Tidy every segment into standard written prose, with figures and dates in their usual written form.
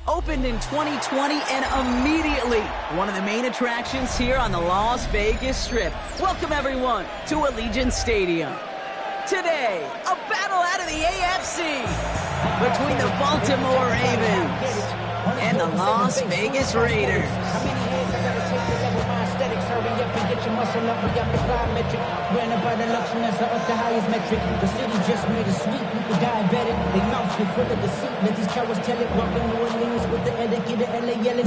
Opened in 2020 and immediately one of the main attractions here on the Las Vegas Strip. Welcome, everyone, to Allegiant Stadium. Today, a battle out of the AFC between the Baltimore Ravens and the Las Vegas Raiders. Hurry up and get your muscle up, we got the biometric. Ran up by the luxuriness of the highest metric. The city just made a sweep, people diabetic. They mouths get full of deceit, let these cowards tell it. Walking New Orleans with the etiquette of LA yelling.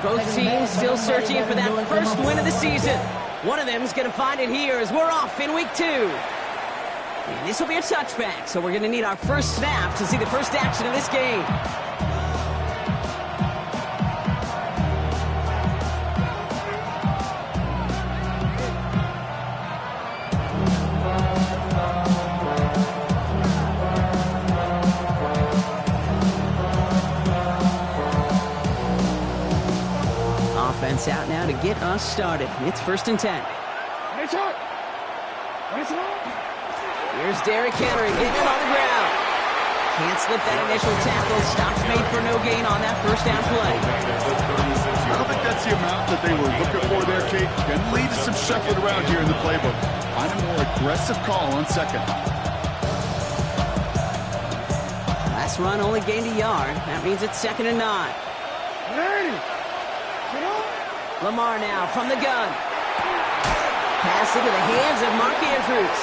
Both teams still searching for that first win of the season. One of them is going to find it here as we're off in week 2. And this will be a touchback, so we're going to need our first snap to see the first action of this game. Offense out now to get us started. It's 1st and 10. Here's Derrick Henry getting it on the ground. Can't slip that initial tackle. Stops made for no gain on that first down play. I don't think that's the amount that they were looking for there, Kate. Going to lead to some shuffling around here in the playbook. Find a more aggressive call on second. Last run only gained a yard. That means it's 2nd and 9. Lamar now from the gun. Pass into the hands of Mark Andrews.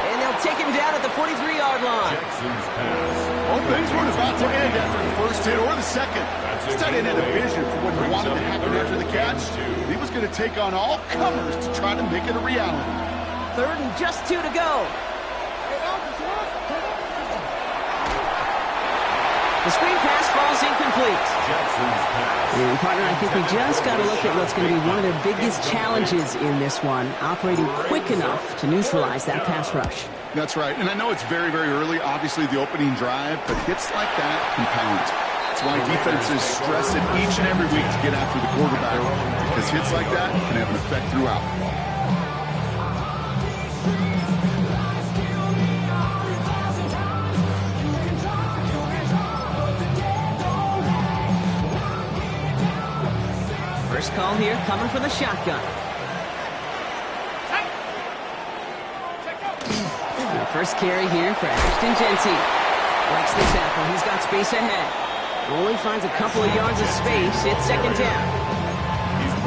And they'll take him down at the 43-yard line. Well, things weren't about to end after the first hit or the second. This tight end had a vision for what he wanted to happen after the catch. He was going to take on all comers to try to make it a reality. 3rd and just 2 to go. The screen pass falls incomplete. And partner, I think we just got to look at what's going to be one of their biggest challenges in this one, operating quick enough to neutralize that pass rush. That's right, and I know it's very, very early, obviously the opening drive, but hits like that compound. That's why defenses stress it each and every week to get after the quarterback, because hits like that can have an effect throughout. First call here, coming from the shotgun. The first carry here for Ashton Jeanty. Breaks the tackle, he's got space ahead. Only finds a couple of yards of space, it's 2nd down.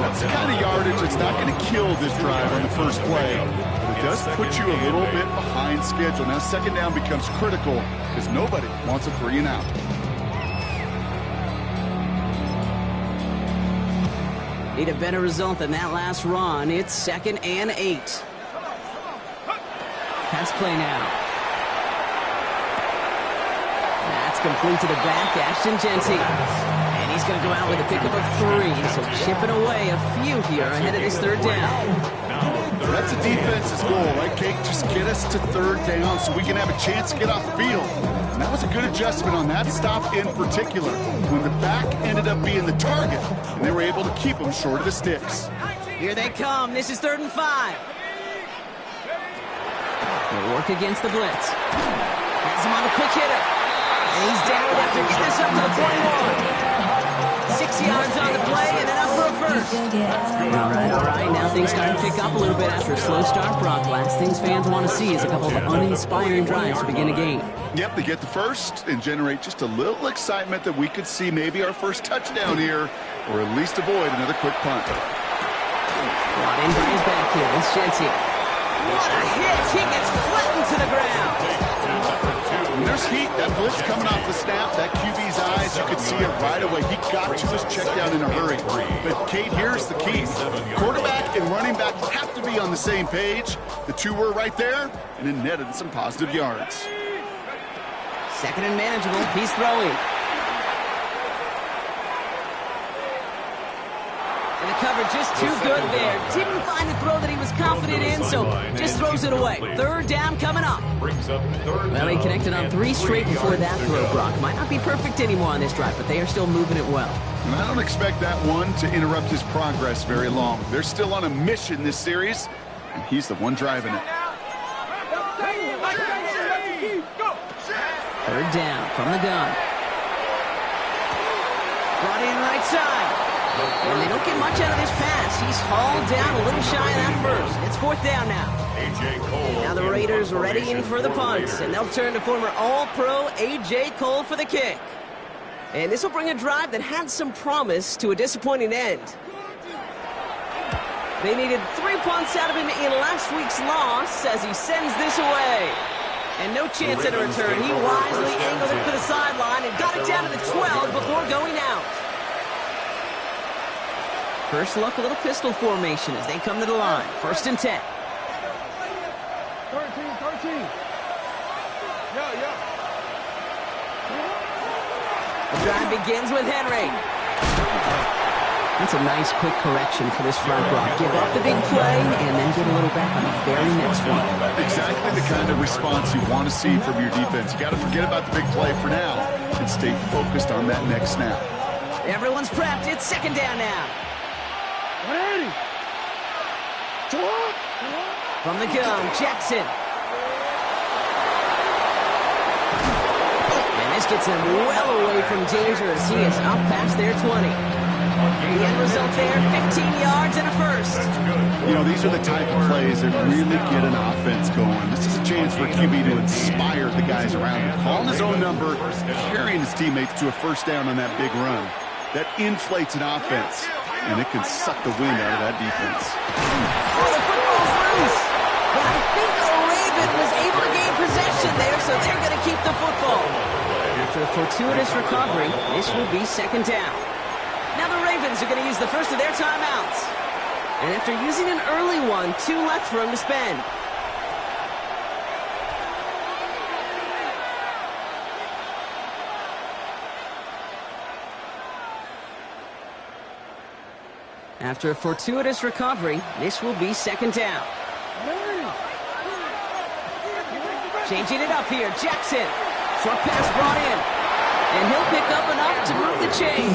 That's the kind of yardage that's not going to kill this drive on the first play. But it does put you a little bit behind schedule. Now 2nd down becomes critical because nobody wants a 3 and out. Need a better result than that last run. It's 2nd and 8. Pass play now. That's complete to the back, Ashton Jeanty. And he's going to go out with a pickup of 3. So chipping away a few here ahead of this 3rd down. That's a defense's goal, right, Kate? Just get us to 3rd down so we can have a chance to get off the field. And that was a good adjustment on that stop in particular, when the back ended up being the target, and they were able to keep them short of the sticks. Here they come. This is 3rd and 5. They'll work against the blitz. Has him on the quick hitter. And he's down after getting this up to the 41. 6 yards on the play, and then up for a first. All right. Now things starting to pick up a little bit after a slow start, Brock. Last things fans want to see is a couple of uninspiring drives to begin a game. Yep, they get the first and generate just a little excitement that we could see maybe our first touchdown here, or at least avoid another quick punt. Brought in by his back here. It's Jeanty. What a hit! He gets flattened to the ground. When there's heat, that blitz coming off the snap, that QB's eyes, you could see it right away. He got to his check down in a hurry. But, Kate, here's the key. Quarterback and running back have to be on the same page. The two were right there, and it netted some positive yards. 2nd and manageable. He's throwing. And the cover just too good there. Didn't find a throw that he was confident in, so just throws it away. 3rd down coming up. Well, he connected on 3 straight before that throw, Brock. Might not be perfect anymore on this drive, but they are still moving it well. And I don't expect that one to interrupt his progress very long. They're still on a mission this series, and he's the one driving it. Third down from the gun. Brought in right side. And they don't get much out of this pass. He's hauled down a little shy of that first. It's fourth down now. Now the Raiders readying for the punt, and they'll turn to former All-Pro A.J. Cole for the kick. And this will bring a drive that had some promise to a disappointing end. They needed 3 punts out of him in last week's loss as he sends this away. And no chance at a return. He wisely angled it for the sideline and got it down to the 12 before going out. First look, a little pistol formation as they come to the line. First and 10. 13. Yeah. The drive begins with Henry. That's a nice quick correction for this front block. Give up the big play and then get a little back on the very next one. Exactly the kind of response you want to see from your defense. You got to forget about the big play for now and stay focused on that next snap. Everyone's prepped. It's second down now. Ready. From the gun, Jackson. And this gets him well away from danger as he is up past their 20. The end result there, 15 yards and a first. You know, these are the type of plays that really get an offense going. This is a chance for QB to inspire the guys around him. Calling his own number, carrying his teammates to a first down on that big run. That inflates an offense, and it can suck the wind out of that defense. Oh, the football's loose. But I think Raven was able to gain possession there, so they're going to keep the football. After a fortuitous recovery, this will be second down. Now the Ravens are going to use the first of their timeouts. And after using an early one, 2 left for him to spend. After a fortuitous recovery, this will be second down. Changing it up here, Jackson. Short pass brought in. And he'll pick up enough to move the chains.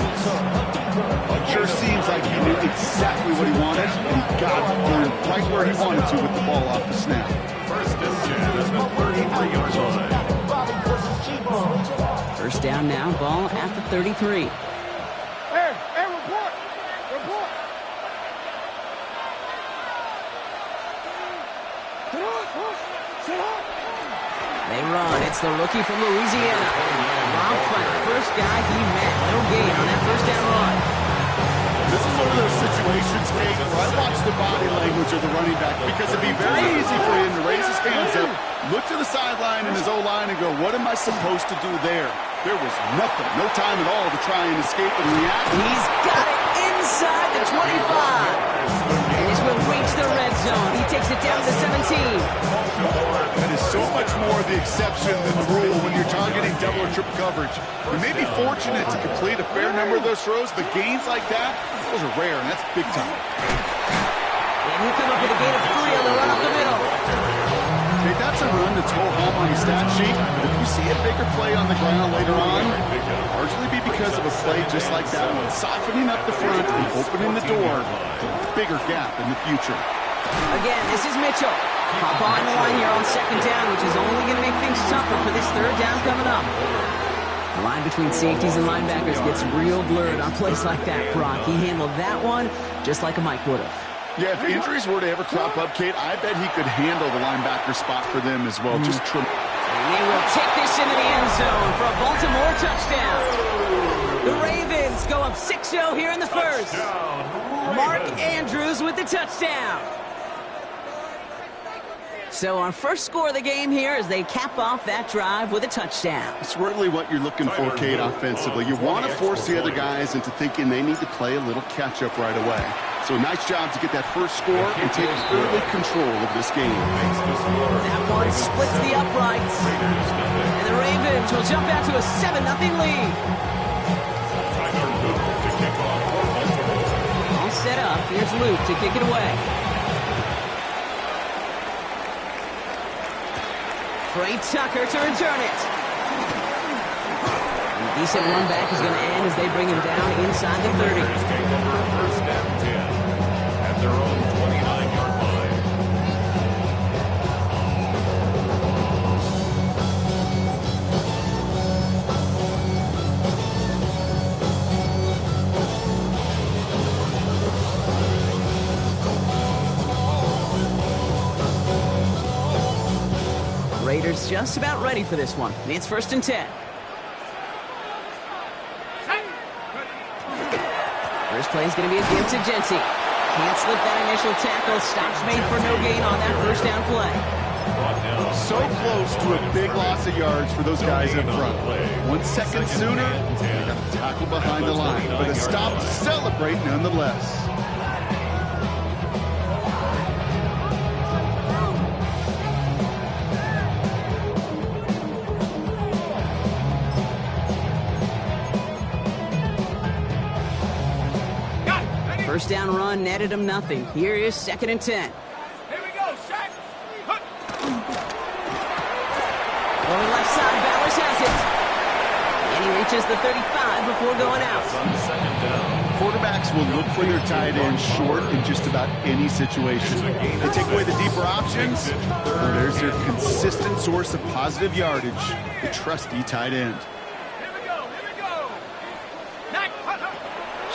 Sure seems like he knew exactly what he wanted, and he got it right where he wanted to with the ball off the snap. First and 10 at the 33-yard line. First down now, ball at the 33. Hey, report. Sit up. They run. It's the rookie from Louisiana. Rob Flack, first guy he met. No gain on that first down run. This is one of those situations, Kate, where I watch the body language of the running back because it'd be very easy for him to raise his hands up, look to the sideline in his O-line and go, what am I supposed to do there? There was nothing, no time at all to try and escape and react. He's got it inside the 25. And this will reach the red zone. He takes it down to the 17. That is so much more the exception than the rule when you're targeting double or triple coverage. You may be fortunate to complete a fair number of those throws, but gains like that, those are rare, and that's big time. And he'll come up with a gain of 3 on the run up the middle. Okay, that's a run that's whole home on the stat sheet, but if you see a bigger play on the ground later on, it'll largely be because of a play just like that one, softening up the front and opening the door for a bigger gap in the future. Again, this is Mitchell. Hop on the line here on second down, which is only going to make things tougher for this third down coming up. The line between safeties and linebackers gets real blurred on plays like that, Brock. He handled that one just like a Mike would have. Yeah, if injuries were to ever crop up, Kate, I bet he could handle the linebacker spot for them as well. Just And they will take this into the end zone for a Baltimore touchdown. The Ravens go up 6-0 here in the first. Mark Andrews with the touchdown. So our first score of the game here as they cap off that drive with a touchdown. It's really what you're looking for, Kate, offensively. You want to force the other guys into thinking they need to play a little catch-up right away. So nice job to get that first score and take early control of this game. That one splits the uprights. And the Ravens will jump out to a 7-0 lead. All set up. Here's Luke to kick it away. Trey Tucker to return it. And a decent run back is going to end as they bring him down inside the 30. First down 10 at their own 29-yard line. Raiders just about ready for this one. It's 1st and 10. First play is going to be a give to Jency. Can't slip that initial tackle. Stops made for no gain on that first down play. So close to a big loss of yards for those guys in front. 1 second sooner, they got a tackle behind the line. But a stop to celebrate nonetheless. First down run netted him nothing. Here is 2nd and 10. Here we go, Shaq. Going left side, Bowers has it. And he reaches the 35 before going out. Quarterbacks will look for their tight end short in just about any situation. They take away the deeper options, well, there's their consistent source of positive yardage, the trusty tight end.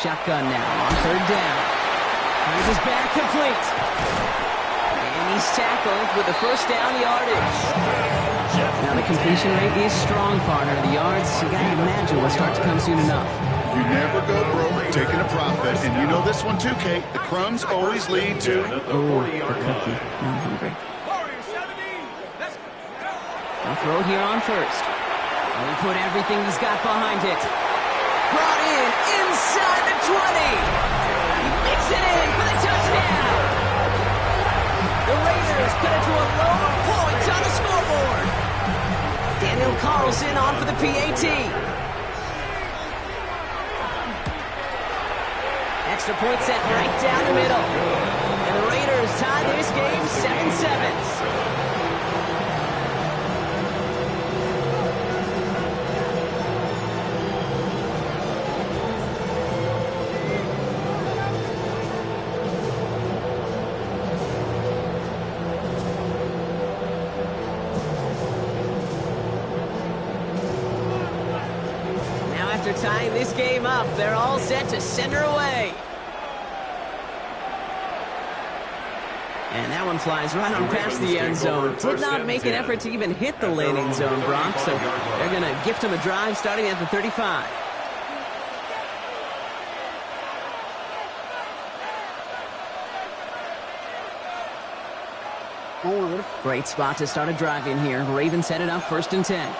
Shotgun now on 3rd down. Here's his back complete. And he's tackled with the first down yardage. Now the completion rate is strong, partner. The yards, you gotta imagine, will start to come soon enough. You never go broke taking a profit, and you know this one too, Kate. The crumbs always lead to... Oh, the cookie. Now I'm hungry. They'll throw here on 1st. And he put everything he's got behind it. Brought in inside the 20. He makes it in for the touchdown. The Raiders cut it to a load of points on the scoreboard. Daniel Carlson on for the PAT. Extra point set right down the middle. And the Raiders tie this game 7-7. After tying this game up, they're all set to center away. And that one flies right on past the end zone. Did not make an effort to even hit the landing zone, Brock, so they're going to gift him a drive starting at the 35. Great spot to start a drive in here. Ravens headed up 1st and 10.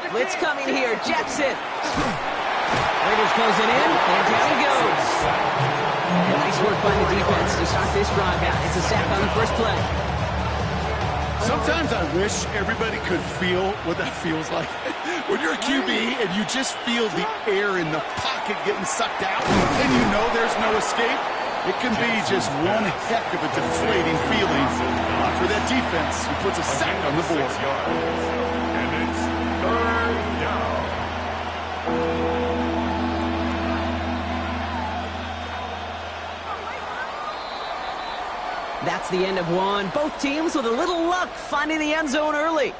Blitz coming here, Jackson. Raiders closing in, and down he goes. And nice work by the defense to start this drive out. It's a sack on the first play. Sometimes I wish everybody could feel what that feels like. When you're a QB and you just feel the air in the pocket getting sucked out, and you know there's no escape, it can be just one heck of a deflating feeling. For that defense, who puts a sack on the board. And it's 3rd down. That's the end of one. Both teams with a little luck finding the end zone early.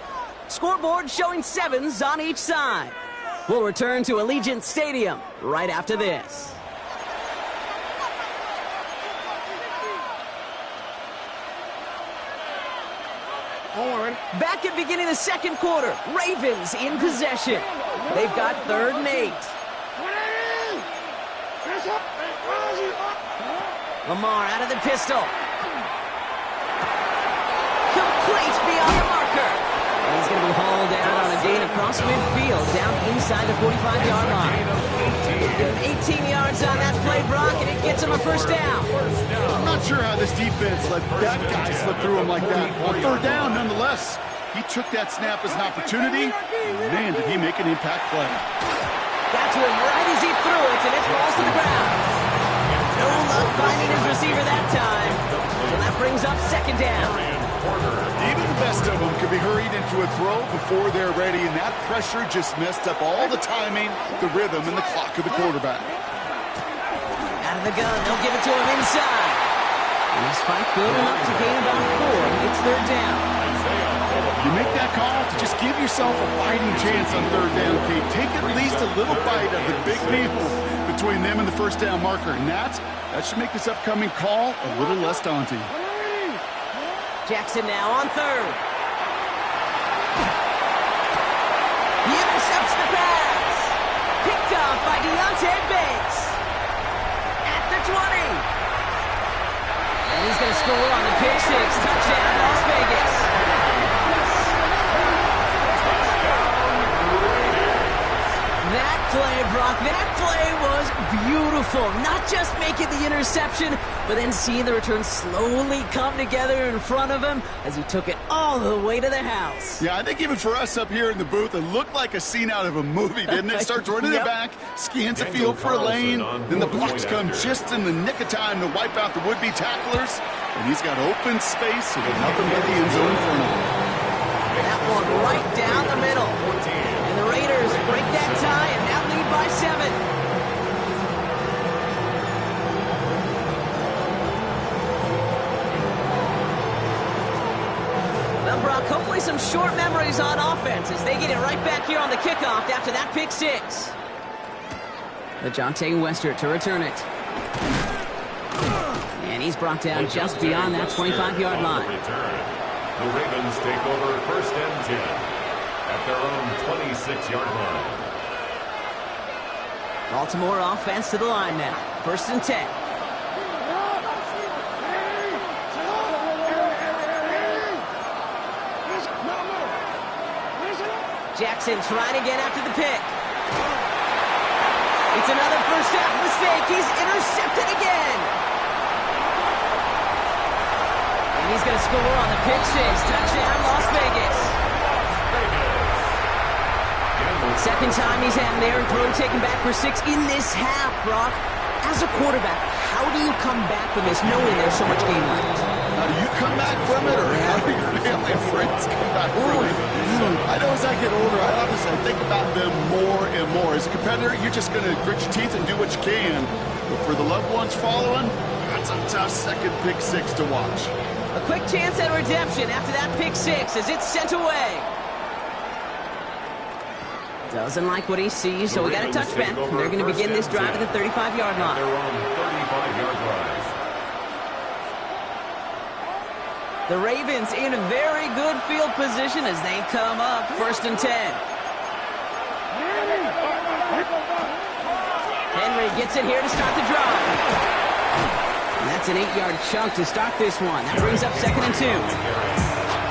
Scoreboard showing 7s on each side. We'll return to Allegiant Stadium right after this. Back at beginning of the 2nd quarter, Ravens in possession. They've got 3rd and 8. Lamar out of the pistol. Complete beyond the marker. And he's going to be hauled out on a gain across midfield, down inside the 45-yard line. Give him 18 yards on that play, Brock, and it gets him a first down. I'm not sure how this defense let that guy slip through him like that. On 3rd down, nonetheless, he took that snap as an opportunity. Man, did he make an impact play. Got to him right as he threw it, and it falls to the ground. No luck finding his receiver that time. So that brings up 2nd down. Even the best of them could be hurried into a throw before they're ready, and that pressure just messed up all the timing, the rhythm, and the clock of the quarterback. Out of the gun, they'll give it to him inside. And his fight good enough to gain about 4. It's 3rd down. You make that call to just give yourself a fighting chance on 3rd down, Kate. Take at least a little bite of the big meal between them and the first down marker, and that should make this upcoming call a little less daunting. Jackson now on third. He intercepts the pass. Picked off by Deontay Banks. At the 20. And he's going to score on the pick six. Touchdown, Las Vegas. That play, Brock, that play was beautiful. Not just making the interception, but then seeing the return slowly come together in front of him as he took it all the way to the house. Yeah, I think even for us up here in the booth, it looked like a scene out of a movie, didn't it? Starts running it back, scans the field for a lane, then the blocks come just in the nick of time to wipe out the would-be tacklers, and he's got open space with nothing but the end zone for him. That one right down the middle. And the Raiders break that tie and now lead by 7. Well, Brock, hopefully some short memories on offense as they get it right back here on the kickoff after that pick six. LeJohntay Westert to return it. And he's brought down just beyond that 25-yard line. The Ravens take over 1st and 10 at their own 26-yard line. Baltimore offense to the line now. 1st and 10. Jackson trying again after the pick. It's another first half mistake. He's intercepted again. And he's going to score on the pick six. Touchdown, Las Vegas. Second time he's had an errant throw taken back for 6 in this half, Brock. As a quarterback, how do you come back from this knowing there's so much game left? How do you come back from it, or how do your family and friends come back from it? I know as I get older, I honestly think about them more and more. As a competitor, you're just going to grit your teeth and do what you can. But for the loved ones following, that's a tough second pick six to watch. A quick chance at redemption after that pick six as it's sent away. Doesn't like what he sees, so we got a touchback. They're going to begin this drive at the 35-yard line. Their own 35-yard line. The Ravens in a very good field position as they come up 1st and 10. Henry gets it here to start the drive. And that's an 8-yard chunk to start this one. That brings up 2nd and 2.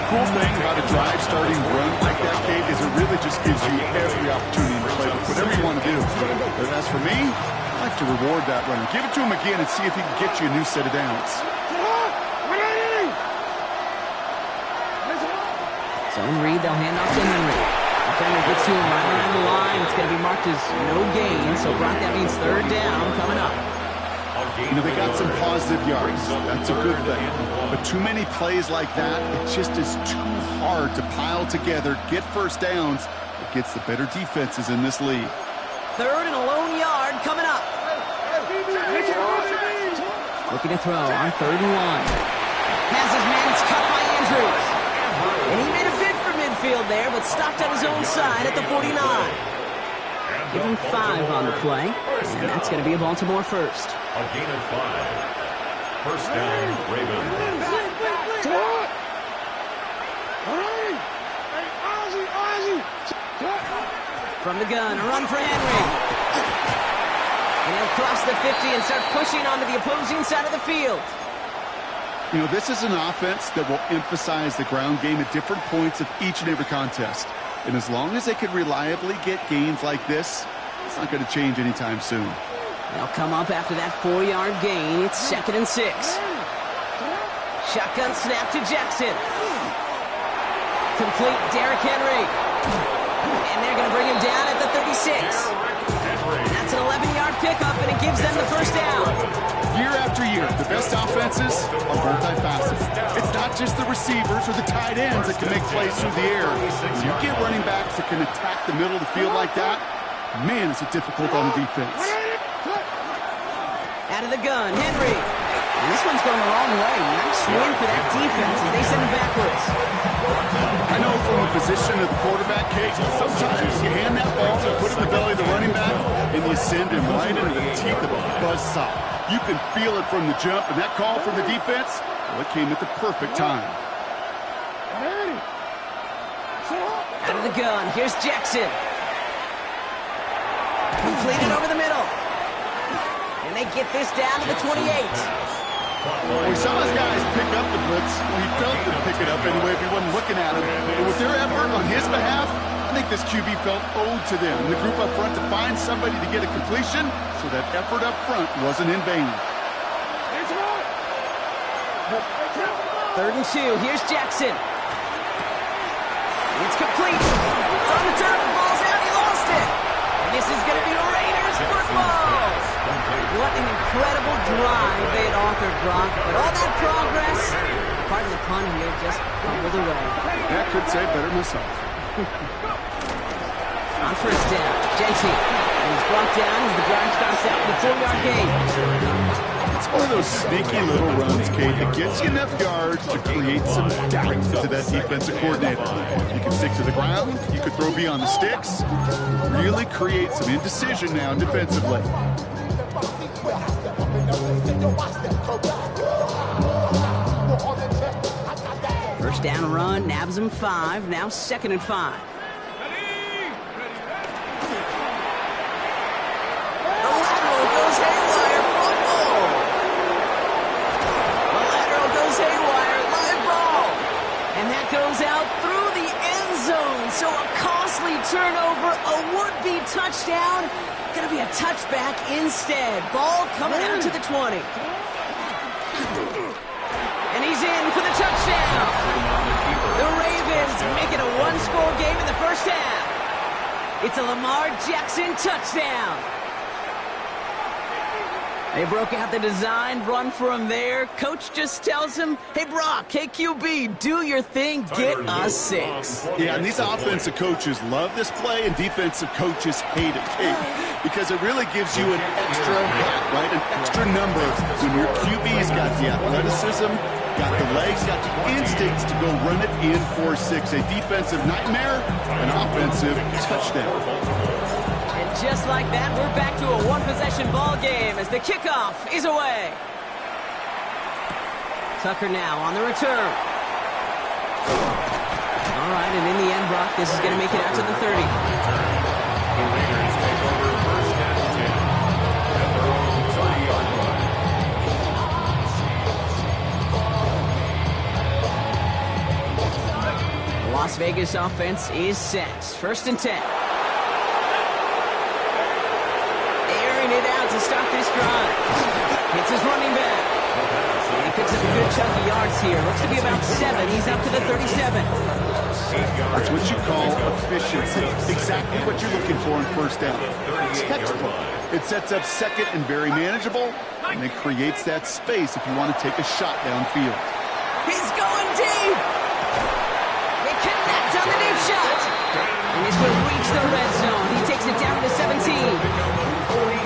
Cool thing about a drive starting run like that, Kate, is it really just gives you every opportunity to play whatever you want to do. But as for me, I like to reward that run. Give it to him again and see if he can get you a new set of downs. Zone read, they'll hand off to Henry. Defender gets to him right around the line. It's going to be marked as no gain, so Brock, that means 3rd down coming up. You know, they got some positive yards. That's a good thing. But too many plays like that, it just is too hard to pile together, get first downs. It gets the better defenses in this league. 3rd and a lone yard coming up. Looking to throw on 3rd and 1. Has his man, it's cut by Andrews. And he made a bid for midfield there, but stopped on his own side at the 49. Give him 5 on the play, and that's going to be a Baltimore first. A gain of 5. 1st down, Ravens. From the gun, a run for Henry. And he'll cross the 50 and start pushing onto the opposing side of the field. You know, this is an offense that will emphasize the ground game at different points of each and every contest. And as long as they can reliably get gains like this, it's not going to change anytime soon. They'll come up after that 4-yard gain. It's 2nd and 6. Shotgun snap to Jackson. Complete Derrick Henry. And they're going to bring him down at the 36. And that's an 11-yard pickup, and it gives them the 1st down. Year after year, the best offenses are multifaceted. It's not just the receivers or the tight ends that can make plays through the air. When you get running backs that can attack the middle of the field like that, man, is it difficult on the defense. Out of the gun, Henry. And this one's going the wrong way. Nice win for that defense as they send him backwards. I know from the position of the quarterback, Kate, sometimes you hand that ball, put it in the belly of the running back, and you send him right into the teeth of a buzzsaw. You can feel it from the jump, and that call from the defense, well, it came at the perfect time. Out of the gun, here's Jackson. Completed over the middle. And they get this down to the 28. We saw his guys pick up the blitz. He felt to pick it up anyway if he wasn't looking at him. But with their effort on his behalf, I think this QB felt owed to them. And the group up front to find somebody to get a completion, so that effort up front wasn't in vain. 3rd and 2, here's Jackson. It's complete. It's on the turf, the ball's out, he lost it. And this is going to be Raiders football. What an incredible drive they had authored, Brock. But all that progress, pardon the pun here, just fumbled away. Yeah, I could say it better myself. On 1st down, Genty. And he's brought down as the drive starts out with a 4-yard gain. It's one of those sneaky little runs, Kate, that gets you enough yards to create some doubt to that defensive coordinator. You can stick to the ground, you could throw beyond the sticks, really create some indecision now defensively. First down run, nabs him 5, now 2nd and 5. The lateral goes haywire, football! The lateral goes haywire, live ball! And that goes out through the end zone, so a costly turnover, a would-be touchdown, gonna be a touchback instead. Ball coming out to the 20. And he's in for the touchdown. The Ravens make it a 1-score game in the first half. It's a Lamar Jackson touchdown. They broke out the design, run for him there. Coach just tells him, hey, Brock, hey, QB, do your thing, get us 6. Yeah, and these offensive coaches love this play, and defensive coaches hate it, Kate, because it really gives you an extra gap, right? An extra number when your QB's got the athleticism, got the legs, got the instincts to go run it in for 6. A defensive nightmare, an offensive touchdown. And just like that, we're back to a 1-possession ball game as the kickoff is away. Tucker now on the return. All right, and in the end, Brock, this is going to make it out to the 30. The Raiders take over 1st and 10 at their own 30-yard line. The Las Vegas offense is set. 1st and 10. Airing it out to start this drive. Hits his running back. He picks up a good chunk of yards here. Looks to be about 7. He's up to the 37. That's what you call efficiency. Exactly what you're looking for in 1st down. Textbook. It sets up 2nd and very manageable, and it creates that space if you want to take a shot downfield. He's going deep. They connect on the deep shot. And this will reach the red zone. He takes it down to 17.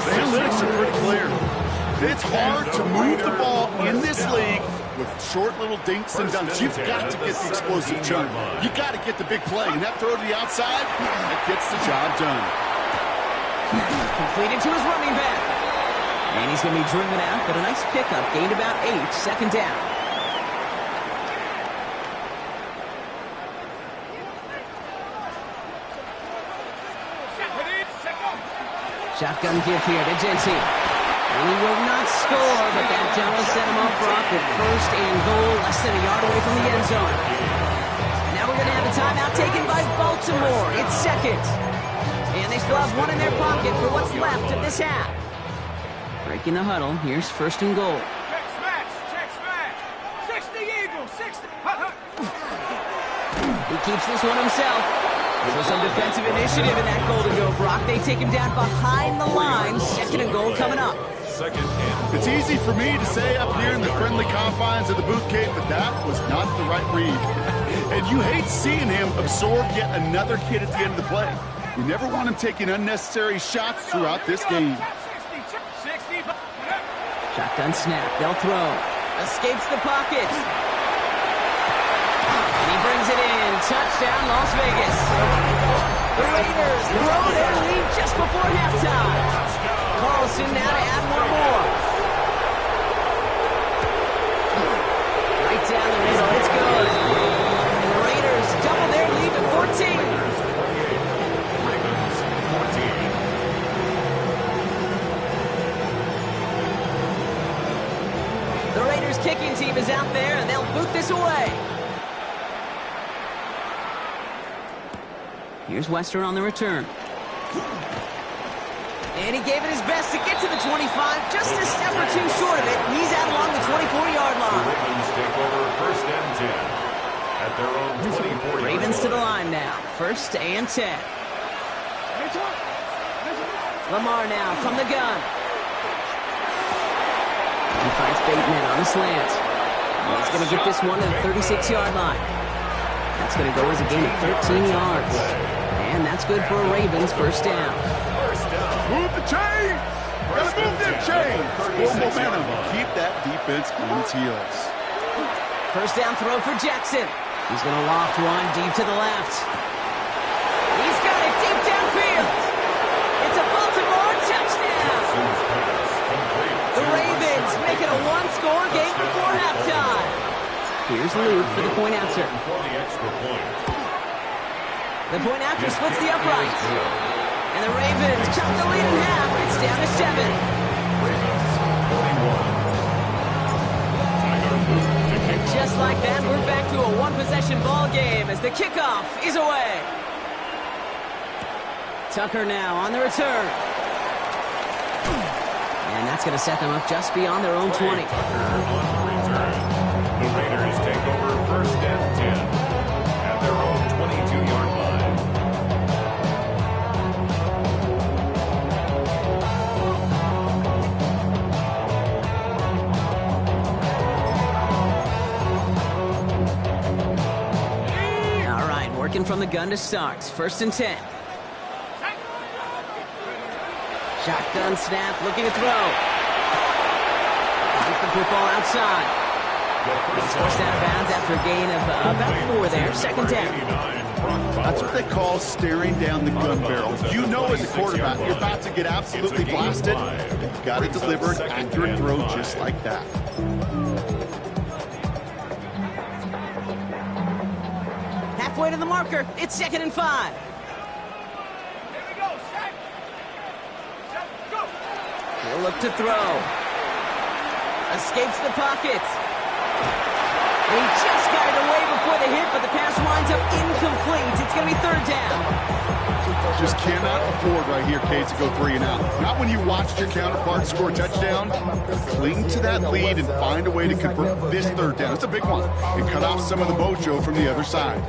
The analytics are pretty clear. It's hard to move the ball in this league with short little dinks and dunks. You've got to get the explosive chunk. You got to get the big play. And that throw to the outside, that gets the job done. Completed to his running back. And he's going to be driven out, but a nice pickup. Gained about 8. 2nd down. Shotgun give here to Genty. And he will not score, but that does set him up, Brock, with 1st and goal, less than a yard away from the end zone. Now we're going to have a timeout taken by Baltimore. It's 2nd. And they still have 1 in their pocket for what's left of this half. Breaking the huddle, here's 1st and goal. Check smash! Check smash! 60 Eagles! 60! He keeps this one himself. So some defensive initiative in that goal to go, Brock. They take him down behind the line. 2nd and goal coming up. 2nd and It's easy for me to say up here in the friendly confines of the booth, Kate, but that was not the right read. And you hate seeing him absorb yet another hit at the end of the play. You never want him taking unnecessary shots throughout this game. 60! Shotgun snap. They'll throw. Escapes the pocket. And he brings it in. Touchdown, Las Vegas. The Raiders throw their lead just before halftime. Carlson now to add 1 more. Right down the middle. It's good. And the out there, and they'll boot this away. Here's Wester on the return. And he gave it his best to get to the 25, just a step or two short of it. He's out along the 24-yard The line. Ravens take over first and 10 at their own 24-yard Ravens to the line. line now. First and 10. Lamar now from the gun. He finds Bateman on the slant. And he's going to get this one to the 36-yard line. That's going to go as a gain of 13 yards. And that's good for a Ravens first down. Move the chains! Gotta move them chains! Score momentum. Keep that defense on its heels. First down throw for Jackson. He's going to loft one deep to the left. He's got it deep downfield. It's a Baltimore touchdown. The Ravens make it a one-score game before halftime. Here's Luke for the point after. The point after splits the uprights. And the Ravens cut the lead in half. It's down to 7. And just like that, we're back to a one-possession ball game as the kickoff is away. Tucker now on the return. And that's going to set them up just beyond their own 20. The Raiders take over first and 10 at their own 22-yard line. All right, working from the gun to start. First and 10. Shotgun snap, looking to throw. Gets the football outside. He's forced out of bounds after a gain of about 4 there. Second down. That's what they call staring down the gun barrel. You know as a quarterback, you're about to get absolutely blasted. You've got to deliver an accurate throw just like that. Halfway to the marker. It's 2nd and 5. He'll look to throw. Escapes the pocket. And he just got it away before the hit, but the pass winds up incomplete. It's going to be 3rd down. Just cannot afford right here, Cade, to go 3 and out. Not when you watched your counterpart score a touchdown. Cling to that lead and find a way to convert this 3rd down. It's a big one. And cut off some of the mojo from the other side.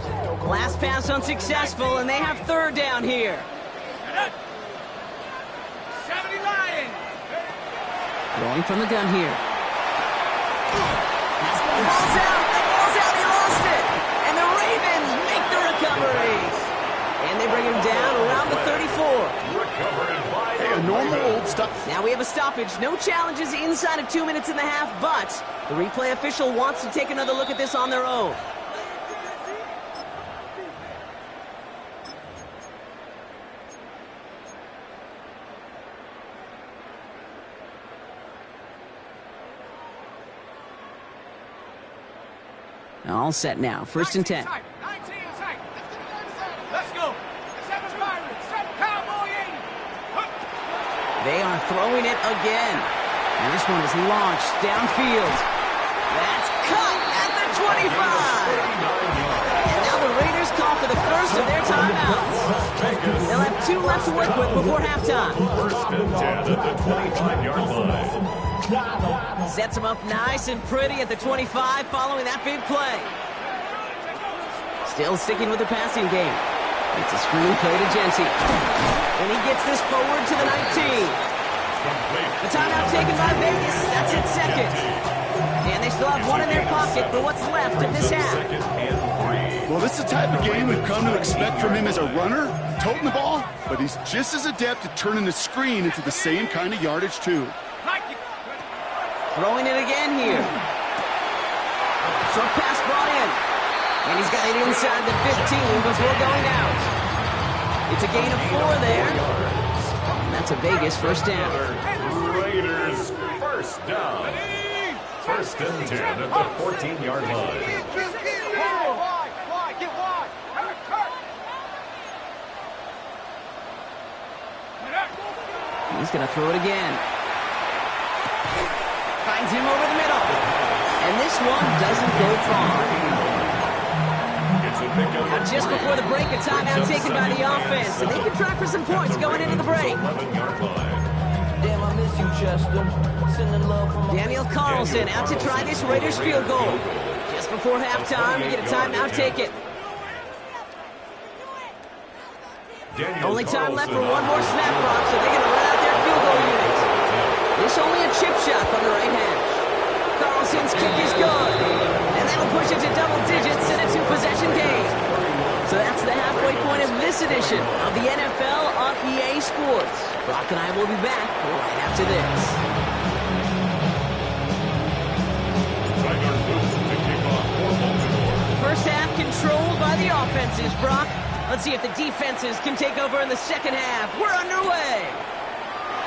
Last pass unsuccessful, and they have 3rd down here. 70 Lions! Throwing from the gun here. Ball's out. That ball's out. He lost it. And the Ravens make the recovery. And they bring him down around the 34. Hey, a normal old stop. Now we have a stoppage. No challenges inside of 2 minutes and a half, but the replay official wants to take another look at this on their own. All set now. 1st and 10. 19 attack. Let's go. 7 Pirates. 7 Cowboy 80. They are throwing it again. And this one is launched downfield. That's cut at the 25. And now the Raiders call for the first of their timeouts. They'll have 2 left to work with before halftime. First and 10 at the 25-yard line. Sets them up nice and pretty at the 25 following that big play. Still sticking with the passing game. It's a screen play to Genty. And he gets this forward to the 19. The timeout taken by Vegas. That's its 2nd. And they still have 1 in their pocket for what's left of this half. Well, this is the type of game we've come to expect from him as a runner, toting the ball, but he's just as adept at turning the screen into the same kind of yardage, too. Throwing it again here. Short pass brought in. And he's got it inside the 15 before going out. It's a gain of 4 there. And that's a Vegas first down. Raiders first down. First and 10 at the 14-yard line. Get wide. He's going to throw it again. Finds him over the middle. And this one doesn't go far. It's a pickup Now, of just 3. before the break, a timeout taken by the offense. And they can try for some points going into the break. 11-yard line. Damn, I miss you, Chester. Sending love from my Daniel Carlson out to try this Raiders field goal. Just before halftime, we get a timeout taken. Only time left for one more snap block, so they're going to run out their field goal unit. This only a chip shot from the right hash. Carlson's kick is good. And that'll push it to double digits in a two-possession game. So that's the halfway point of this edition of the NFL on EA Sports. Brock and I will be back right after this. Tigers move to kick off for Baltimore. First half controlled by the offenses, Brock. Let's see if the defenses can take over in the second half. We're underway.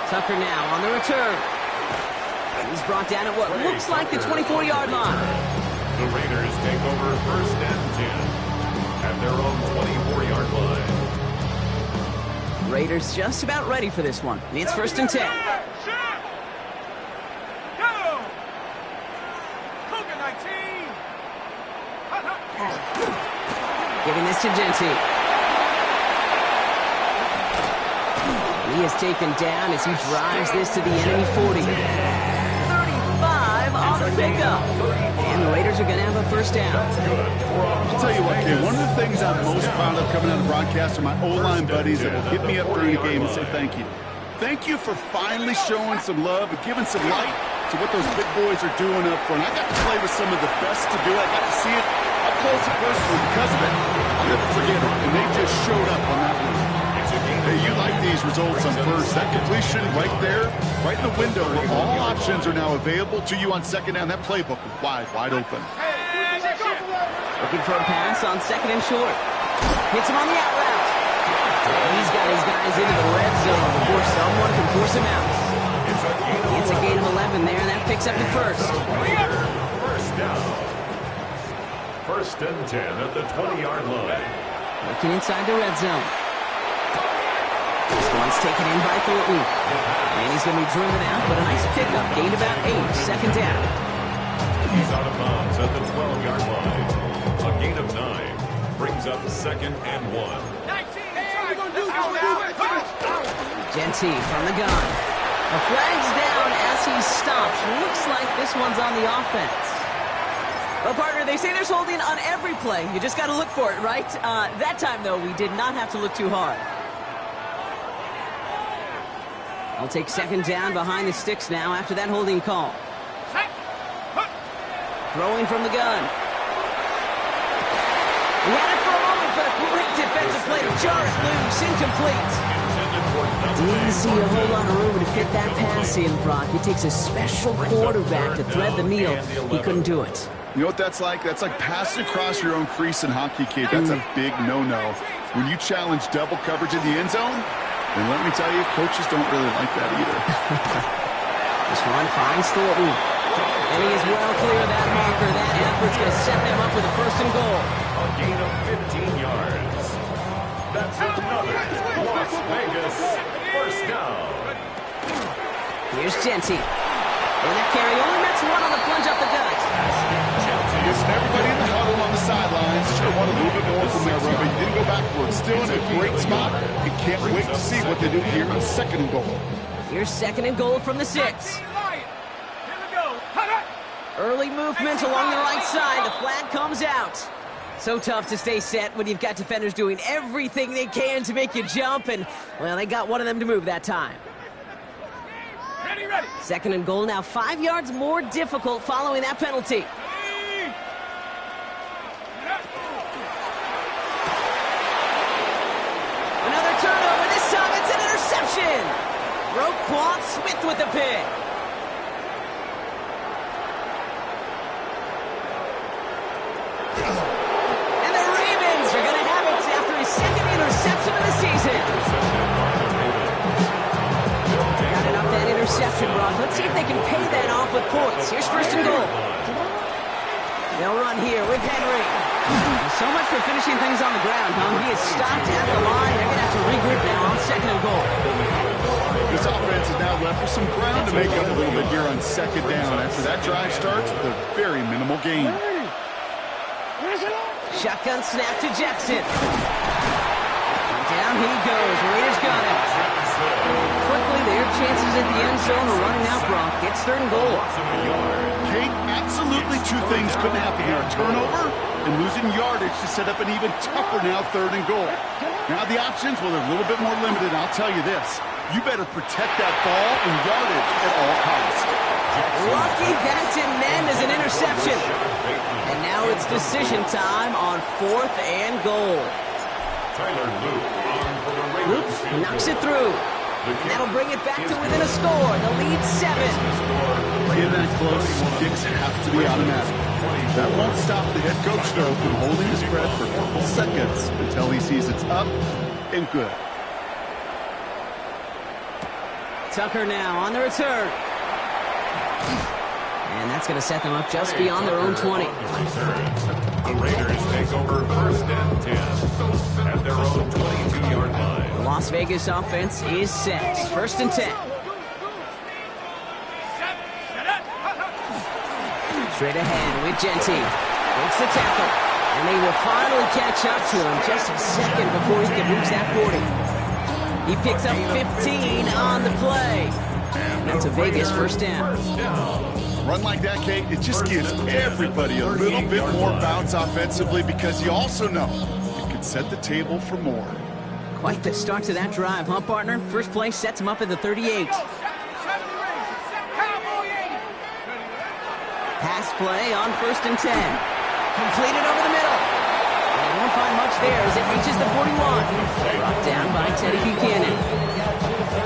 Tucker now on the return. He's brought down at what looks like the 24-yard line. The Raiders take over first and 10 at their own 24-yard line. Raiders just about ready for this one. It's first and 10. Go! Cougar 19! Giving this to Genty. He is taken down as he drives this to the enemy 40. 35 on the pickup. And the Raiders are going to have a first down. I'll tell you what, kid, one of the things I'm most proud of coming out of the broadcast are my O-line buddies that will hit me up during the game and say thank you. Thank you for finally showing some love and giving some light to what those big boys are doing up front. I got to play with some of the best to do it. I got to see it up close and personal because of it. I'll never forget it. And they just showed up on that one. Hey, you like these results on first. That completion right there, right in the window where all options are now available to you on second down. That playbook is wide open. Looking for a pass on second and short. Hits him on the out route. He's got his guys into the red zone before someone can force him out. It's a gain of 11 there, and that picks up the first. First down. First and 10 at the 20-yard line. Looking inside the red zone. This one's taken in by Thornton. And he's going to be driven out, but a nice pickup. Gained about 8. Second down. He's out of bounds at the 12-yard line. A gain of 9 brings up second and 1. 19! Let's go now! Genty from the gun. A flag's down as he stops. Looks like this one's on the offense. Well, partner, they say there's holding on every play. You just got to look for it, right? That time, though, we did not have to look too hard. I'll take second down behind the sticks now after that holding call. Throwing from the gun. He had it for a moment, but a great defensive play to jar it loose. Incomplete. Didn't see a whole lot of room to fit that pass in, Brock. It takes a special quarterback to thread the needle. He couldn't do it. You know what that's like? That's like passing across your own crease in hockey, kid. That's a big no-no. When you challenge double coverage in the end zone, and let me tell you, coaches don't really like that either. This run finds Thornton. And he is well clear of that marker. That effort's going to set them up with a first and goal. A gain of 15 yards. That's another Las Vegas first down. Here's Genty. And that carry only makes one on the plunge up the gut. Listen, everybody in the huddle on the sidelines should have won a little bit more from that run, but you didn't go backwards. Still in a great spot. You can't wait to see what they do here on second and goal. Here's second and goal from the 6. Early movement along the right side. The flag comes out. So tough to stay set when you've got defenders doing everything they can to make you jump, and, well, they got one of them to move that time. Ready. Second and goal now 5 yards more difficult following that penalty. Another turnover. This time it's an interception. Roquan Smith with the pick. And the Ravens are going to have it after his second interception of the season. Got enough that interception, Brock. Let's see if they can pay that off with points. Here's first and goal. They'll run here with Henry. So much for finishing things on the ground, huh? He is stopped at the line. They're going to have to regroup now on second and goal. This offense offense is now left with some ground to make up a little bit here on second down after that drive starts with a very minimal gain. Shotgun snap to Jackson. Down he goes. Raiders got him. Quickly, their chances at the end zone are running out, Brock. It's 3rd and goal. Kate, absolutely two things couldn't happen here. A turnover and losing yardage to set up an even tougher now 3rd and goal. Now the options, well, they're a little bit more limited. I'll tell you this. You better protect that ball and yardage at all costs. Lucky that didn't end as an interception. And now it's decision time on 4th and goal. Tyler Luke on for the Raiders. Luke knocks it through. And that'll bring it back to within a score. The lead 7. Playing that close, kicks have to be automatic. That won't stop the head coach, though, from holding his breath for a couple seconds until he sees it's up and good. Tucker now on the return. And that's going to set them up just beyond their own 20. The Raiders take over 1st and 10 at their own 22-yard line. The Las Vegas offense is set. 1st and 10. Straight ahead with Genty. Makes the tackle. And they will finally catch up to him just a second before he can reach that 40. He picks up 15 on the play. And that's a Vegas 1st down. Run like that, Kate, it just gives everybody a little bit more bounce offensively because you also know it can set the table for more. Quite the start to that drive, huh, partner? First play sets him up at the 38. Pass play on 1st and 10. Completed over the middle. They won't find much there as it reaches the 41. Brought down by Teddy Buchanan.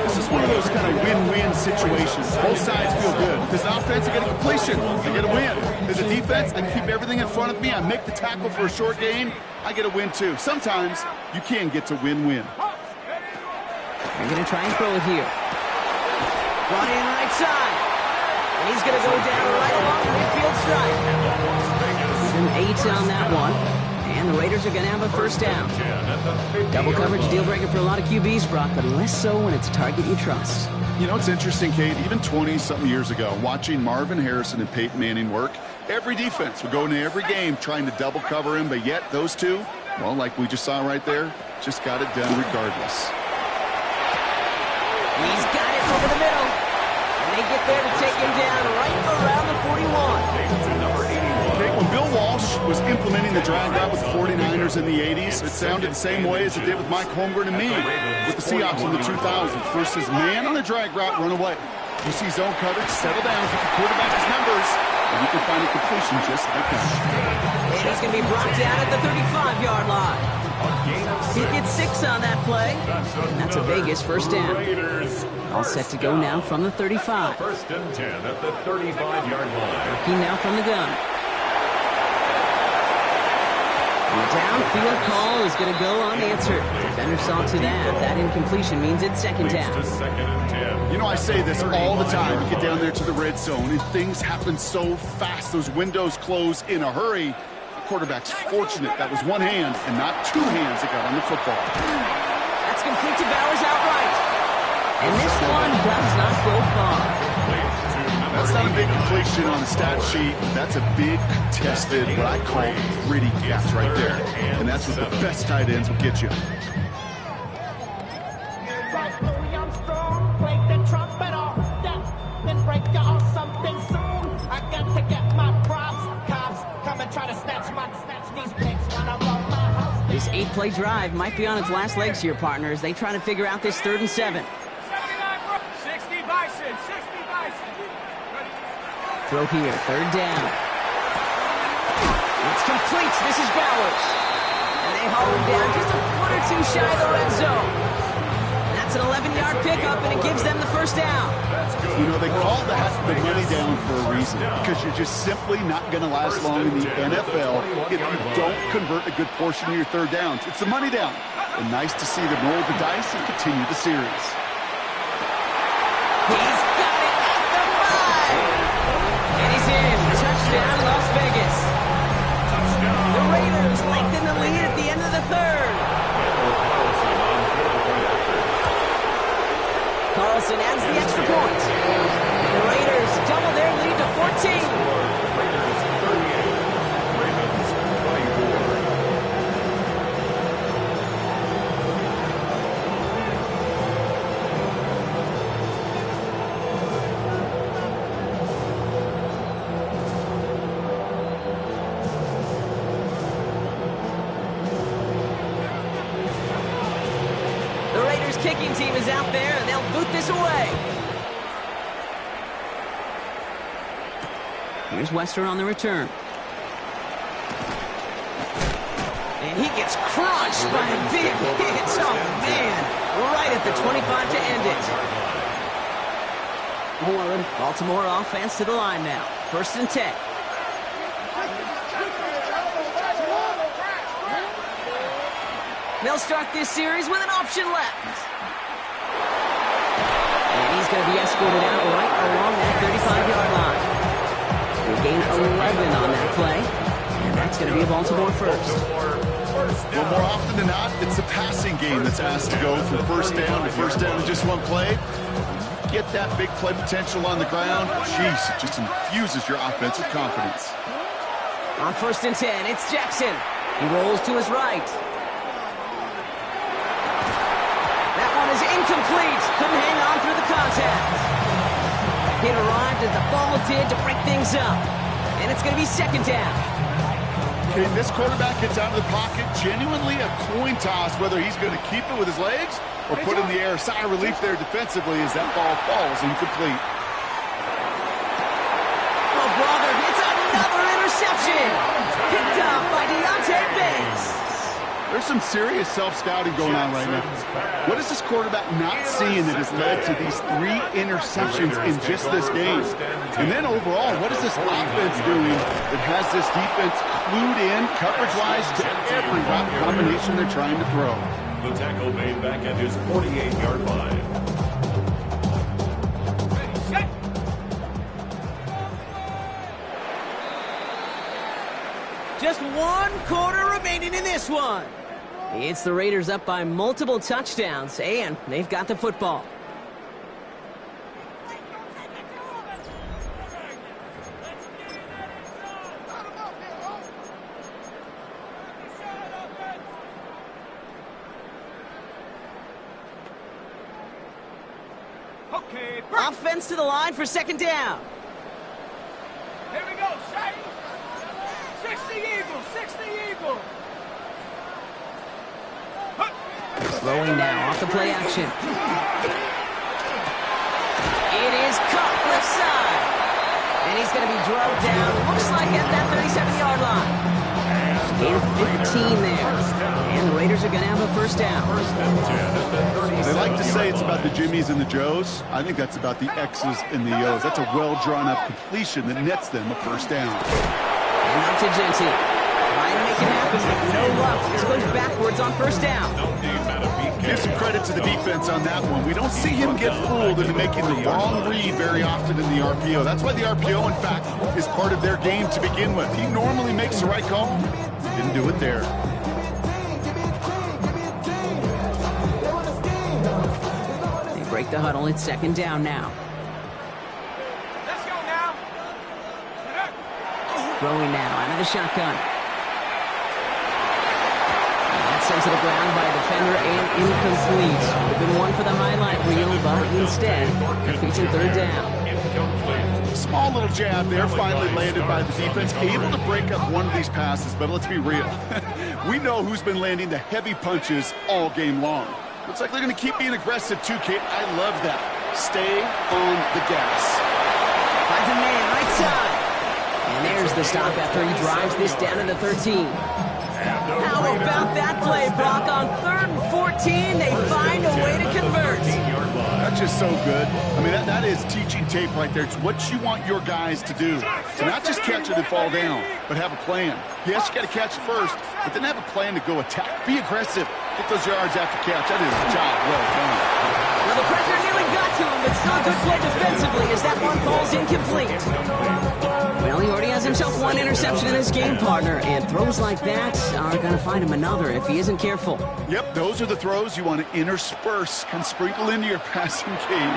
This is one of those kind of win-win situations. Both sides feel good. As an offense, I get a completion. I get a win. As a defense, I keep everything in front of me. I make the tackle for a short gain. I get a win, too. Sometimes you can get to win-win. They're going to try and throw it here. Brought in right side. And he's going to go down right along the midfield stripe. Give him 8 on that one. And the Raiders are going to have a 1st down. Double coverage deal breaker for a lot of QBs, Brock, but less so when it's a target you trust. You know, it's interesting, Kate, even 20-something years ago, watching Marvin Harrison and Peyton Manning work, every defense would go into every game trying to double cover him, but yet those two, well, like we just saw right there, just got it done regardless. He's got it over the middle. And they get there to take him down right around the 41. Okay, when Bill Walsh was implementing the drag route with the 49ers in the 80s, it sounded the same way as it did with Mike Holmgren and me with the Seahawks in the 2000s. Versus man on the drag route, run away. You see zone coverage, settle down, get the quarterback his numbers, and you can find a completion just like that. And he's going to be brought down at the 35-yard line. He gets 6 on that play, and that's a Vegas 1st down. All set to go now from the 35. 1st and 10 at the 35-yard line. He now from the gun. And the downfield call is going to go unanswered. Defender saw to that. That incompletion means it's 2nd down. To 2nd and 10. You know, I say this all the time. You get down there to the red zone, and things happen so fast. Those windows close in a hurry. The quarterback's fortunate that was one hand and not two hands that got on the football. That's complete to Bowers outright. And this one does not go far. That's not a big completion on the stat sheet. That's a big contested, what I call gritty catch right there. And that's what the best tight ends will get you. This 8-play drive might be on its last legs here, partners. They try to figure out this 3rd and 7. 60 Bison, 60 Bison. Throw here, 3rd down. It's complete. This is Bowers. And they haul him down just a foot or two shy of the red zone. That's an 11-yard pickup, and it gives them the 1st down. You know, they call that the money down for a reason, because you're just simply not going to last long in the NFL if you don't convert a good portion of your 3rd downs. It's the money down. And nice to see them roll the dice and continue the series. He's got it at the 5. And he's in. Touchdown, Las Vegas. The Raiders lengthen the lead at the end of the 3rd. Carlson adds the extra kicking team is out there, and they'll boot this away. Here's Western on the return. And he gets crushed by a big hit. Oh, man. Right at the 25 to end it. Baltimore offense to the line now. 1st and 10. They'll start this series with an option left. And he's going to be escorted out right along that 35-yard line. They gain 11 on that play. And that's going to be a Baltimore first. Well, more often than not, it's the passing game that's asked to go from first down to first down in just one play. Get that big play potential on the ground. Jeez, it just infuses your offensive confidence. On 1st and 10, it's Jackson. He rolls to his right. That one is incomplete. Couldn't hang on through the contact. It arrived as the ball did to break things up. And it's going to be 2nd down. Okay, this quarterback gets out of the pocket, genuinely a coin toss whether he's going to keep it with his legs or put in the air. Sigh of relief there defensively as that ball falls incomplete. Oh, brother, it's another interception. Picked up by Deontay Banks. There's some serious self-scouting going on right now. What is this quarterback not seeing that has led to these 3 interceptions in just this game? And then overall, what is this offense doing that has this defense clued in, coverage-wise, to every route combination they're trying to throw? The tackle made back at his 48-yard line. Just 1 quarter remaining in this one. It's the Raiders up by multiple touchdowns, and they've got the football. Okay, Offense to the line for 2nd down. here we go, Shane. 60 Eagles, 60 Eagles. Throwing now off the play action. It is caught left side. And he's going to be drugged down, looks like at that 37-yard line. Gain of 15 there. And the Raiders are going to have a 1st down. They like to say it's about the Jimmies and the Joes. I think that's about the X's and the O's. That's a well-drawn-up completion that nets them a 1st down. And up to Genty. Trying to make it happen, but no luck. This goes backwards on 1st down. Give some credit to the defense on that one. We don't see him get fooled into making the wrong read very often in the RPO. That's why the RPO, in fact, is part of their game to begin with. He normally makes the right call. Didn't do it there. They break the huddle. It's 2nd down now. Let's go now. Throwing now out of the shotgun. That's sent to the ground by a defender and incomplete. Would have been one for the highlight reel, but instead, defeats in 3rd down. Small little jab there, finally landed by the defense. Able to break up one of these passes, but let's be real. We know who's been landing the heavy punches all game long. Looks like they're going to keep being aggressive too, Kate. I love that. Stay on the gas. Finds a man right side. And there's the stop after he drives this down to the 13. How about that play, Brock? On 3rd and 14, they find a way to convert. That's just so good. I mean, that is teaching tape right there. It's what you want your guys to do. To not just catch it and fall down, but have a plan. Yes, you got to catch it first, but then have a plan to go attack. Be aggressive. Get those yards after catch. That is a job well done. Well, the pressure nearly got to him, but still a good play defensively as that one falls incomplete. Well, he already has himself 1 interception in his game, partner, and throws like that are going to find him another if he isn't careful. Yep, those are the throws you want to intersperse and sprinkle into your passing game,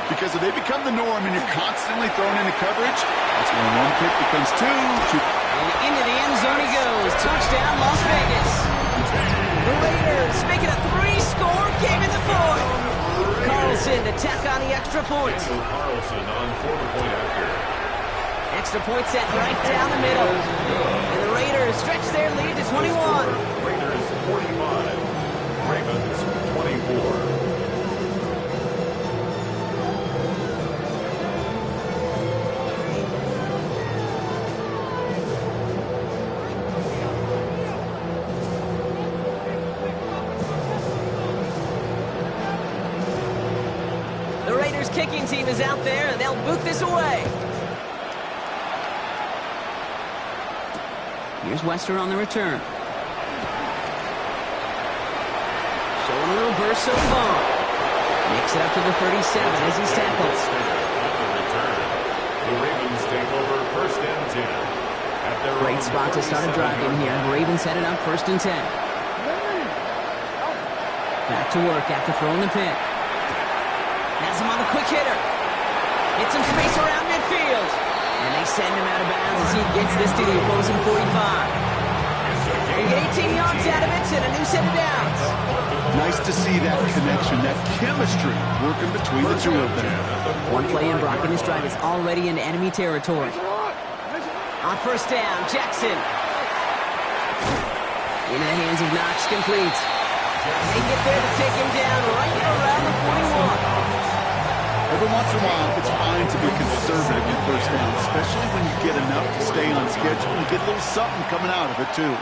because if they become the norm and you're constantly thrown into coverage, that's when 1 pick becomes 2. And into the end zone he goes. Touchdown, Las Vegas. The Raiders make it a 3-score game in the 4th. Carlson to tack on the extra point. Carlson on 4-point after. Extra point set right down the middle. And the Raiders stretch their lead to 21. Raiders 45. Ravens 24. kicking team is out there, and they'll boot this away. Here's Wester on the return. Showing a little burst so far. Makes it up to the 37 as he's tackled. The Ravens take over first and 10. Great spot to start a drive in here. Ravens headed up first and 10. Back to work after throwing the pick. Has him on the quick hitter. Hits some space around midfield. And they send him out of bounds as he gets this to the opposing 45. They get 18 yards out of it and a new set of downs. Nice to see that connection, that chemistry working between the two of them. One play in, Brock, and this drive is already in enemy territory. On first down, Jackson. Into the hands of Knox, complete. They get there to take him down right around the 41. Every once in a while, it's fine to be conservative in first down, especially when you get enough to stay on schedule and get a little something coming out of it, too.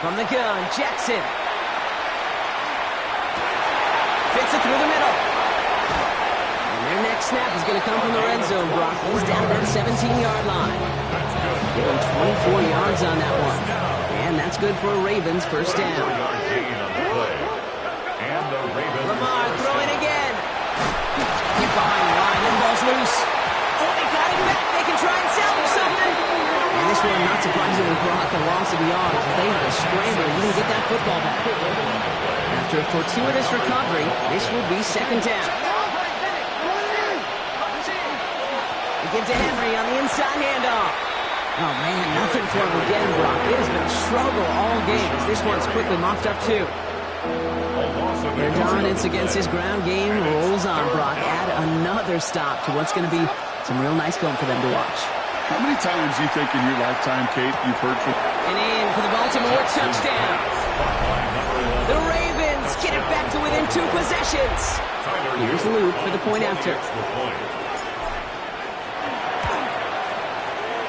From the gun, Jackson. Fits it through the middle. And their next snap is going to come from the red zone, Brock. He's down at that 17-yard line. Give him 24 yards on that one. And that's good for a Ravens first down. Lamar throwing again. Get behind the line, and ball's loose. Oh, they got him back. They can try and salvage something. And this one, not surprisingly, brought the loss of the yards. They had a scramble to even get that football back. After a fortuitous recovery, this will be second down. They give to Henry on the inside handoff. Oh, man, nothing for him again, Brock. It has been a struggle all game as this one's quickly mopped up, too. Their dominance against his ground game rolls on, Brock. Add another stop to what's going to be some real nice film for them to watch. How many times do you think in your lifetime, Kate, you've heard from... And in for the Baltimore touchdown. The Ravens get it back to within 2 possessions. Here's Luke for the point after.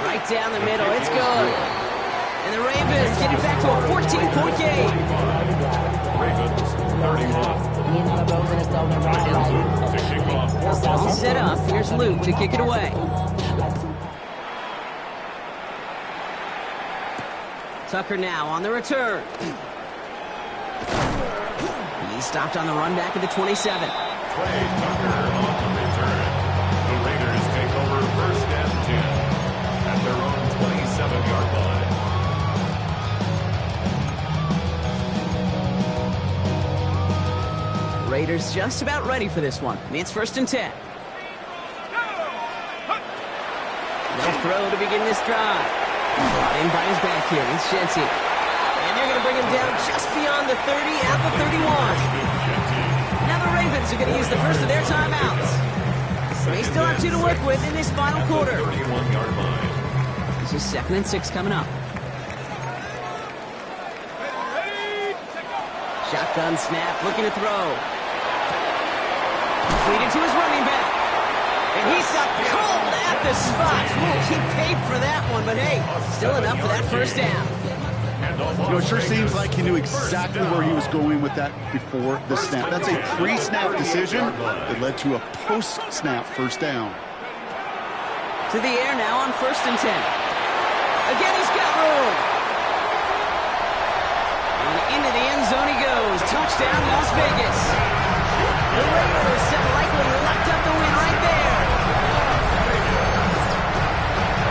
Right down the middle, it's good. And the Ravens get it back to a 14-point game. Ravens 31. All set up, here's Luke to kick it away. Tucker now on the return. He's stopped on the run back at the 27. Trey Tucker on the return. The Raiders take over first and 10 at their own 27-yard line. Raiders just about ready for this one. It's first and 10. They'll throw to begin this drive. Brought in by his back here. It's Shenty. And they're going to bring him down just beyond the 30 at the 31. Now the Ravens are going to use the first of their timeouts. They still have 2 to work with in this final quarter. 31-yard line. This is 2nd and 6 coming up. Shotgun snap, looking to throw. Completed to his running back. And he stopped cold at the spot. Ooh, he paid for that one, but hey, still enough for that first down. You know, it sure seems like he knew exactly where he was going with that before the snap. That's a pre-snap decision that led to a post-snap first down. To the air now on first and 10. Again, he's got room. And into the end zone he goes. Touchdown, Las Vegas. The Raiders have likely locked up the win right there.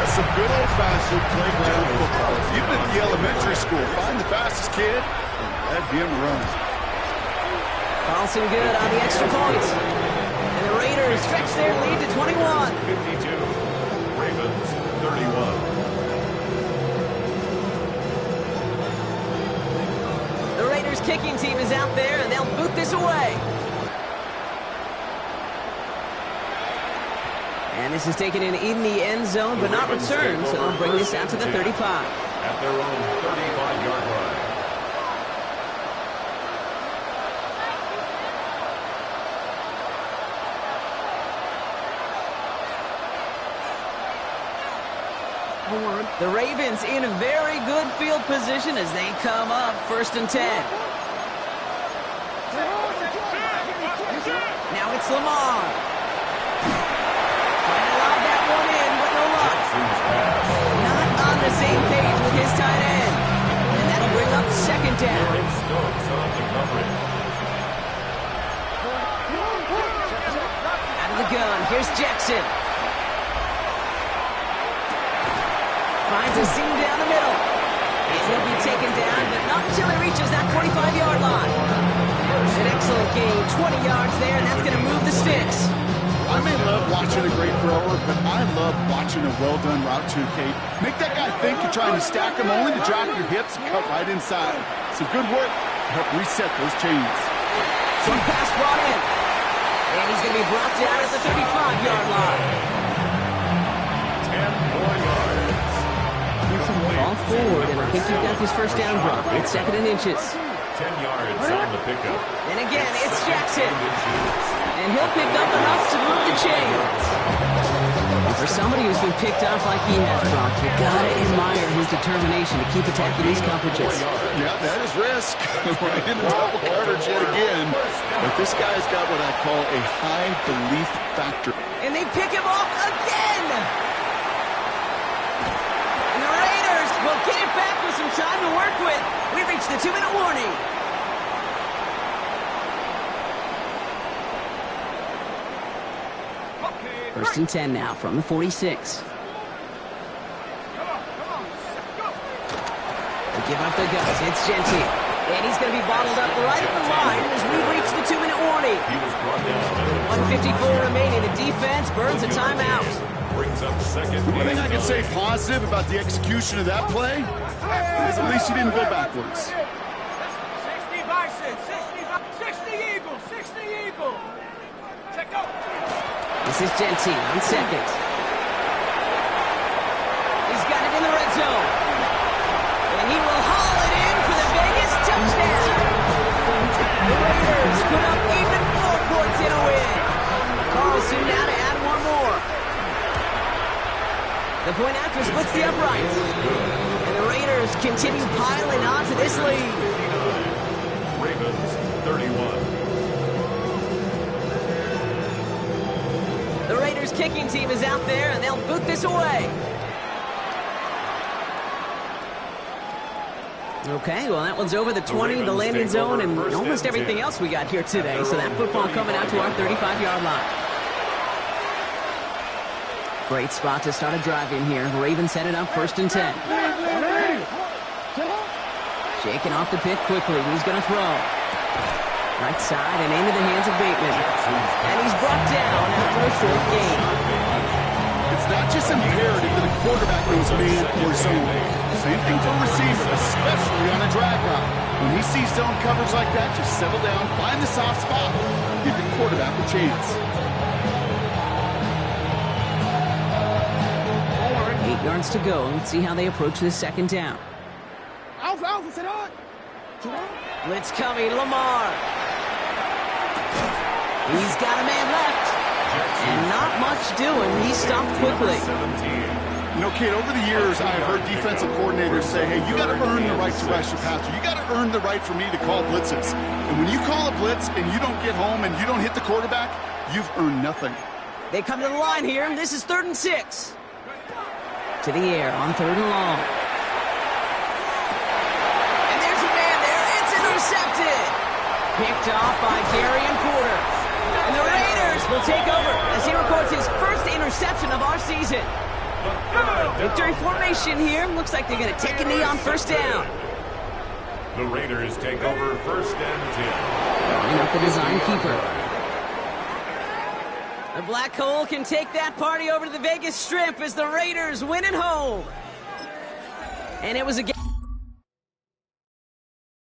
That's some good old-fashioned playground football. Even at the elementary school, find the fastest kid and let him run. Carlson good on the extra point. And the Raiders stretch their lead to 21. 52. Ravens 31. The Raiders kicking team is out there, and they'll boot this away. And this is taken in the end zone, but not returned, so they'll bring this out to the 35. At their own 35-yard line. The Ravens in a very good field position as they come up first and 10. Now it's Lamar. Trying to lob that one in, but no luck. Not on the same page with his tight end. And that'll bring up second down. Stokes on the coverage. Out of the gun, here's Jackson. Finds a seam down the middle. And he'll be taken down, but not until he reaches that 45-yard line. An excellent gain, 20 yards there, and that's going to move the sticks. I may love watching a great thrower, but I love watching a well-done route too, Kate. Make that guy think you're trying to stack him only to drop your hips and cut right inside. Some good work to help reset those chains. Some pass brought in. And he's going to be brought down at the 35-yard line. 10 more yards. Ball forward, and I think you've got this first down drop. It's 2nd and inches. 10 yards on the pickup. And again, it's Jackson. And he'll pick up enough to move the chains. And for somebody who's been picked off like he has, Brock, you gotta admire his determination to keep attacking these coverages. Yeah, that is risk. Right into double coverage yet again. But this guy's got what I call a high belief factor. And they pick him off again. And the Raiders will get it back with some time to work with. We reached the 2-minute warning. First and 10 now from the 46. They give up the guns. It's Gentile. And he's going to be bottled up right at the line as we reach the 2-minute warning. He was brought down. 1:54 remaining. The defense burns a timeout. Brings up second. One thing I can say positive about the execution of that play is at least he didn't go backwards. 60 Bison, 60 Eagle, 60 Eagle. Check out. This is Gentile on second. He's got it in the red zone. And he will haul it in for the Vegas touchdown. The Raiders put up even more points in a win. Carlson now to add one more. The point after splits the uprights. And the Raiders continue piling on to this lead. Ravens 31. The Raiders kicking team is out there, and they'll boot this away. Okay, well, that one's over the 20, the landing zone, and almost everything else we got here today. So that football coming out to our 35-yard line. Great spot to start a drive in here. Ravens headed up 1st and 10. Shaking off the pick quickly. He's going to throw. Right side and into the hands of Bateman. And he's brought down after a short gain. It's not just imperative that a quarterback knows man or zone. Same thing for a receiver, especially on a drag route. When he sees zone coverage like that, just settle down, find the soft spot, give the quarterback a chance. 8 yards to go. Let's see how they approach this second down. Blitz coming, Lamar. He's got a man left. And not much doing. He stopped quickly. You know, Kate, over the years, I've heard defensive coordinators say, hey, you got to earn the right to rush your passer. You got to earn the right for me to call blitzes. And when you call a blitz and you don't get home and you don't hit the quarterback, you've earned nothing. They come to the line here. This is 3rd and 6. To the air on 3rd and long. And there's a man there. It's intercepted. Picked off by Gary and Porter. And the Raiders will take over as he records his first interception of our season. Victory formation here. Looks like they're going to take a knee on 1st down. The Raiders take over 1st and 10. Throwing up the design keeper. The Black Hole can take that party over to the Vegas Strip as the Raiders win at home. And it was a